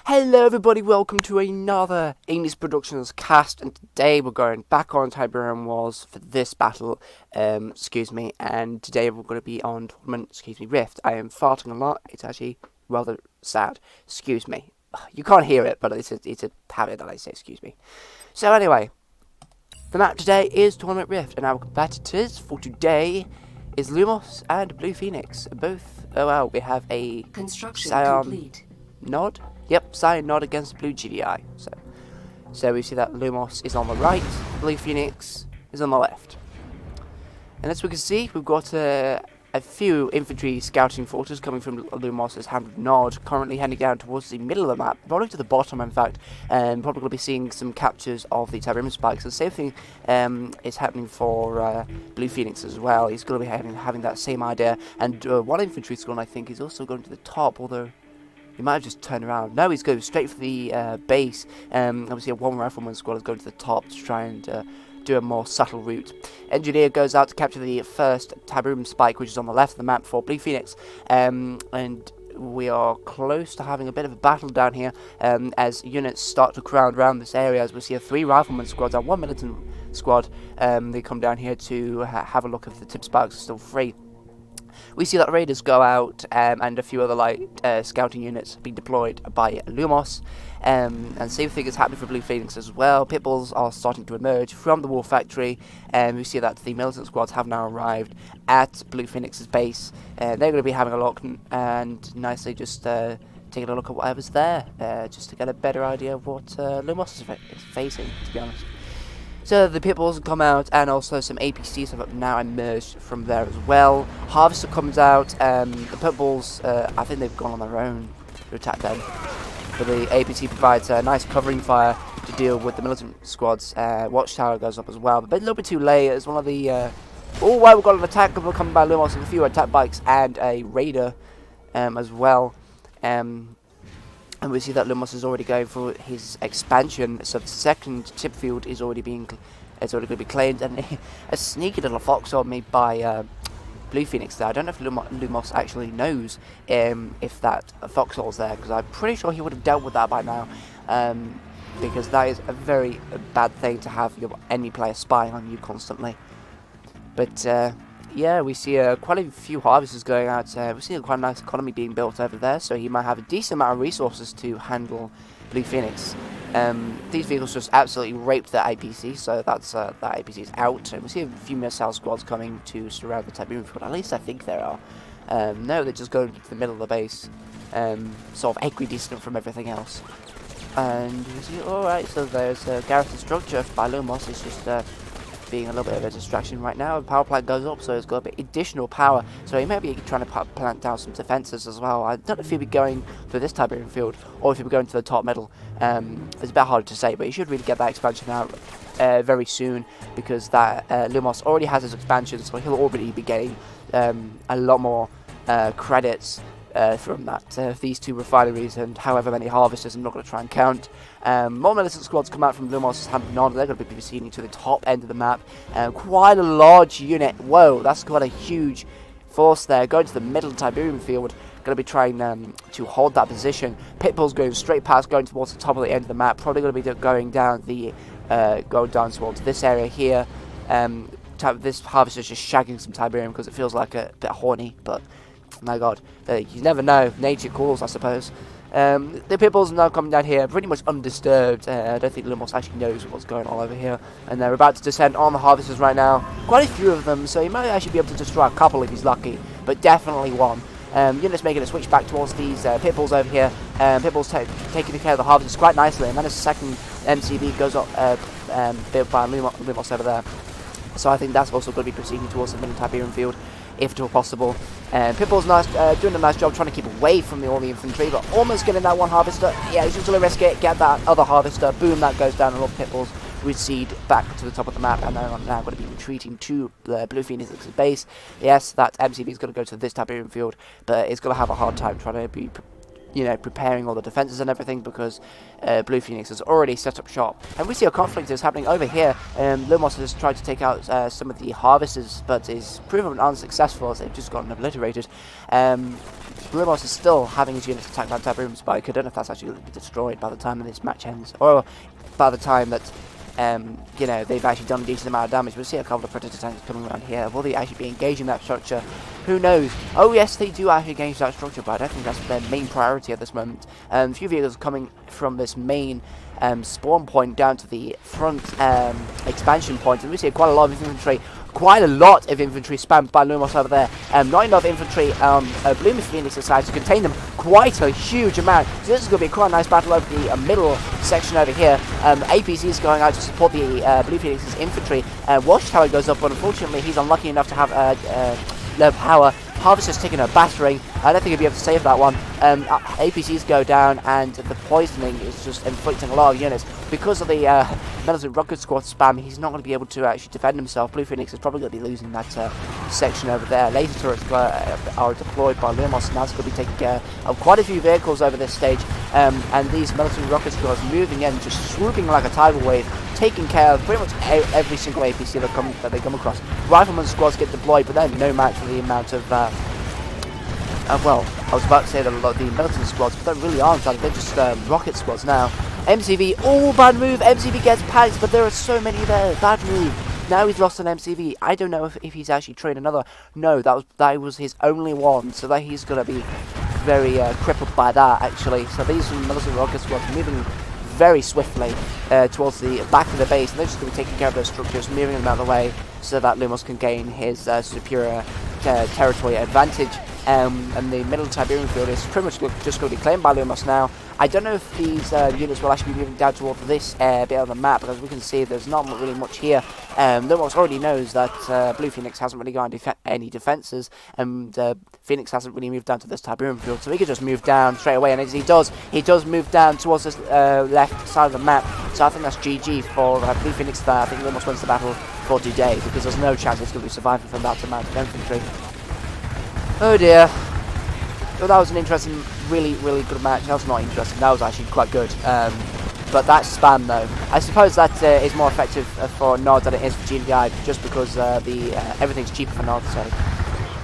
Hello everybody, welcome to another English Productions cast, and today we're going back on Tiberium Wars for this battle, and today we're going to be on Tournament, Rift. I am farting a lot, it's actually rather sad, excuse me. You can't hear it, but it's a habit that I say excuse me. So anyway, the map today is Tournament Rift, and our competitors for today is Lumos and Bluephoenix. Both, we have a construction complete nod. Yep, Cyan nod against Blue GDI. So we see that Lumos is on the right, Bluephoenix is on the left. And as we can see, we've got a few infantry scouting forces coming from Lumos' hand nod, currently heading down towards the middle of the map, probably to the bottom in fact, and probably going to be seeing some captures of the Tiberium spikes. The same thing is happening for Bluephoenix as well. He's going to be having that same idea, and one infantry squad I think is also going to the top, although he might have just turned around. No, he's going straight for the base. Obviously, one rifleman squad is going to the top to try and do a more subtle route. Engineer goes out to capture the first Tiberium spike, which is on the left of the map for Bluephoenix. And we are close to having a bit of a battle down here as units start to crowd around this area. As we see 3 rifleman squads and 1 militant squad. They come down here to have a look if the tip spikes are still free. We see that raiders go out and a few other light scouting units being deployed by Lumos. And same thing is happening for Bluephoenix as well. Pitbulls are starting to emerge from the war factory, and we see that the militant squads have now arrived at Bluephoenix's base. They're going to be having a look and nicely just taking a look at whatever's there, just to get a better idea of what Lumos is facing, to be honest. So the Pitbulls come out, and also some APCs have now emerged from there as well. Harvester comes out, the Pitbulls, I think they've gone on their own to attack them. But the APC provides a nice covering fire to deal with the militant squads. Watchtower goes up as well, but a little bit too late as one of the... oh, wow, we've got an attack coming by Lumos with a few attack bikes and a raider as well. And we see that Lumos is already going for his expansion, so the second tip field is already going to be claimed, and a sneaky little foxhole made by Bluephoenix there. I don't know if Lumos actually knows if that foxhole's there, because I'm pretty sure he would have dealt with that by now, because that is a very bad thing to have your enemy player spying on you constantly. But yeah, we see quite a few harvesters going out. We see quite a nice economy being built over there, so he might have a decent amount of resources to handle Bluephoenix. These vehicles just absolutely raped that APC, so that's that APC is out. And we see a few missile squads coming to surround the Tiberium field. At least I think there are. No, they're just going to the middle of the base, sort of equidistant from everything else. And we see, alright, so there's a garrison structure by Lumos. It's just being a little bit of a distraction right now. The power plant goes up, so it's got a bit additional power, so he may be trying to plant down some defences as well. I don't know if he'll be going for this Tiberium field or if he'll be going to the top middle. It's a bit hard to say, but he should really get that expansion out very soon, because that Lumos already has his expansion, so he'll already be getting a lot more credits from that these 2 refineries and however many harvesters. I'm not going to try and count. More militant squads come out from Lumos' hand on. They're going to be proceeding to the top end of the map. Quite a large unit. Whoa, that's quite a huge force there. Going to the middle of the Tiberium field. Going to be trying to hold that position. Pitbull's going straight past, going towards the top of the end of the map. Probably going to be going down towards this area here. This harvester's just shagging some Tiberium because it feels like a bit horny, but my god, you never know. Nature calls, I suppose. The Pitbulls are now coming down here pretty much undisturbed. I don't think Lumos actually knows what's going on over here. And they're about to descend on the harvesters right now. Quite a few of them, so he might actually be able to destroy a couple if he's lucky. But definitely one. Units making a switch back towards these Pitbulls over here. Pitbulls taking care of the harvesters quite nicely. And then a second MCV goes up built by Lumos over there. So I think that's also going to be proceeding towards the middle Tiberium field, if at all possible. Pitbull's doing a nice job trying to keep away from all the infantry, but almost getting that one harvester. Yeah, he's just going to risk it, get that other harvester. Boom, that goes down, and all the Pitbulls recede back to the top of the map, and they're now going to be retreating to the Bluephoenix's base. Yes, that MCV is going to go to this Tiberium field, but it's going to have a hard time trying to you know, preparing all the defenses and everything, because Bluephoenix has already set up shop. And we see a conflict is happening over here. Lumos has tried to take out some of the harvesters, but is proven unsuccessful as they've just gotten obliterated. Lumos is still having his units attack that Tiberium spike. I don't know if that's actually going to be destroyed by the time this match ends, or by the time that you know, they've actually done a decent amount of damage. We'll see a couple of Predator tanks coming around here. Will they actually be engaging that structure? Who knows? Oh yes, they do actually engage that structure, but I don't think that's their main priority at this moment. A few vehicles coming from this main spawn point down to the front expansion point, and we see quite a lot of infantry. Quite a lot of infantry spammed by Lumos over there. Not enough infantry on Bluephoenix's side to contain them. Quite a huge amount. So this is going to be quite a nice battle over the middle section over here. APCs going out to support the Bluephoenix's infantry. Watchtower goes up, but unfortunately he's unlucky enough to have low power. Harvester's taking a battering. I don't think he'll be able to save that one. APCs go down, and the poisoning is just inflicting a lot of units. Because of the Military Rocket Squad spam, he's not going to be able to actually defend himself. Bluephoenix is probably going to be losing that section over there. Laser turrets are deployed by Lumos, and that's going to be taking care of quite a few vehicles over this stage. And these Military Rocket Squads moving in, just swooping like a tidal wave, taking care of pretty much every single APC that they come across. Rifleman squads get deployed, but they're no match for the amount of well, I was about to say that a lot of the militant squads, but they really aren't. They're just rocket squads now. MCV, oh, bad move. MCV gets packed, but there are so many there. Bad move. Now he's lost an MCV. I don't know if he's actually trained another. No, that was his only one, so that he's going to be very crippled by that, actually. So these militant rocket squads moving very swiftly towards the back of the base, and they're just going to be taking care of those structures, moving them out of the way so that Lumos can gain his superior territory advantage. And the middle Tiberium field is pretty much just going to be claimed by Lumos now. I don't know if these units will actually be moving down towards this bit of the map, because we can see there's not really much here. Lumos already knows that Bluephoenix hasn't really got any defences, and Phoenix hasn't really moved down to this Tiberium field, so he could just move down straight away, and as he does move down towards this left side of the map. So I think that's GG for Bluephoenix there. I think Lumos wins the battle for today, because there's no chance it's going to be surviving from that amount of infantry. Oh dear. Well, that was an interesting, really good match. That was not interesting, that was actually quite good. But that spam though, I suppose that is more effective for Nod than it is for GDI, just because everything's cheaper for Nod. So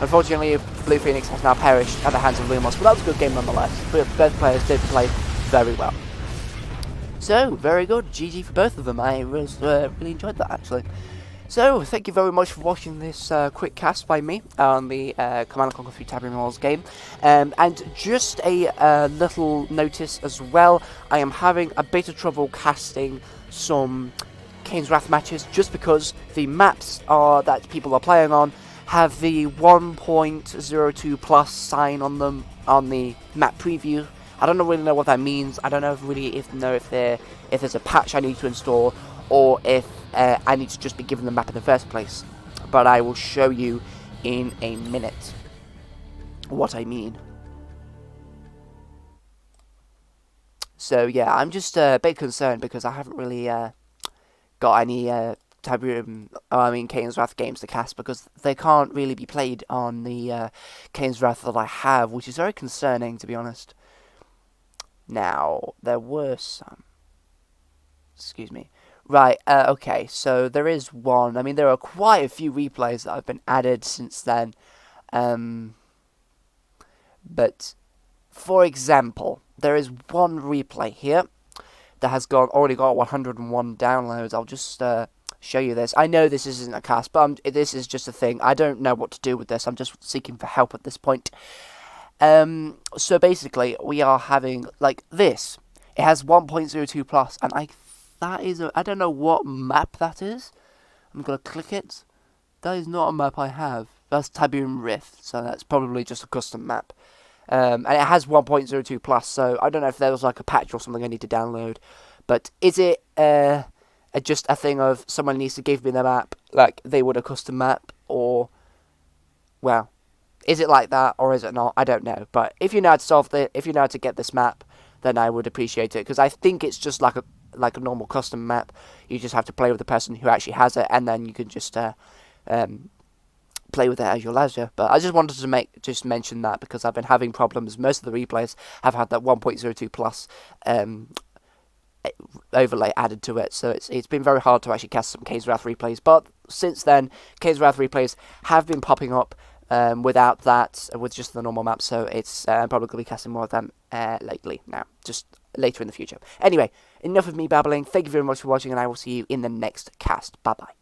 unfortunately, Bluephoenix has now perished at the hands of Lumos, but that was a good game nonetheless. Both players did play very well. So, very good. GG for both of them. I really enjoyed that, actually. So, thank you very much for watching this quick cast by me on the Command & Conquer 3 Tiberium Wars game. And just a little notice as well, I am having a bit of trouble casting some Kane's Wrath matches, just because the maps that people are playing on have the 1.02 plus sign on them on the map preview. I don't really know what that means. I don't know if there's a patch I need to install, or if I need to just be given the map in the first place. But I will show you in a minute what I mean. So yeah, I'm just a bit concerned because I haven't really got any Kane's Wrath games to cast, because they can't really be played on the Kane's Wrath that I have, which is very concerning, to be honest. Now, there were some. Excuse me. Right, okay, so there is one. I mean, there are quite a few replays that have been added since then. But, for example, there is one replay here that has already got 101 downloads. I'll just show you this. I know this isn't a cast, but this is just a thing. I don't know what to do with this. I'm just seeking for help at this point. So basically, we are having, like, this. It has 1.02 plus, and I don't know what map that is. I'm going to click it. That is not a map I have. That's Tiberium Rift, so that's probably just a custom map. And it has 1.02 plus, so I don't know if there was like a patch or something I need to download. But is it just a thing of someone needs to give me the map like they would a custom map, or, well, is it like that, or is it not? I don't know. But if you know how to if you know how to get this map, then I would appreciate it, because I think it's just like a normal custom map. You just have to play with the person who actually has it, and then you can just play with it at your leisure. But I just wanted to mention that because I've been having problems. Most of the replays have had that 1.02 plus overlay added to it, so it's been very hard to actually cast some Kane's Wrath replays. But since then, Kane's Wrath replays have been popping up without that, with just the normal map. So it's probably going to be casting more of them lately now, just later in the future. Anyway, enough of me babbling. Thank you very much for watching, and I will see you in the next cast. Bye bye.